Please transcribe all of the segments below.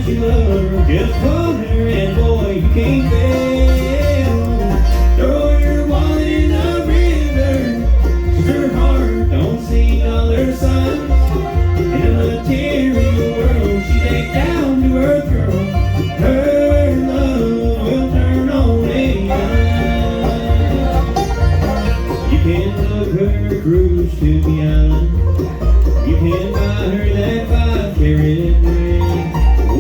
you love her, just call her, and boy, you can't fail. Throw your wallet in the river, 'cause her heart don't see dollar signs. In a material world, she's a down to earth girl. Her love will turn on a dime. You can book her cruise to the island. You can buy her that 5-carat ring.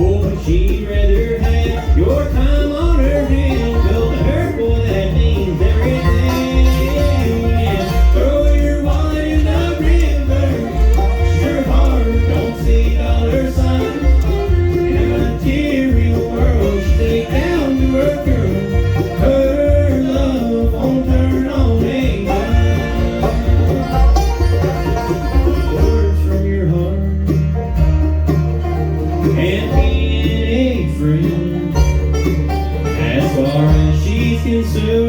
Oh, but she'd rather have your time on her hand. Well, to her, boy, that means everything. Yeah, throw your wallet in the river. Her heart don't see dollar signs. In a material world, she's a down to earth girl. Her love won't turn on a dime. Words from your heart and being a friend. As far as she's concerned,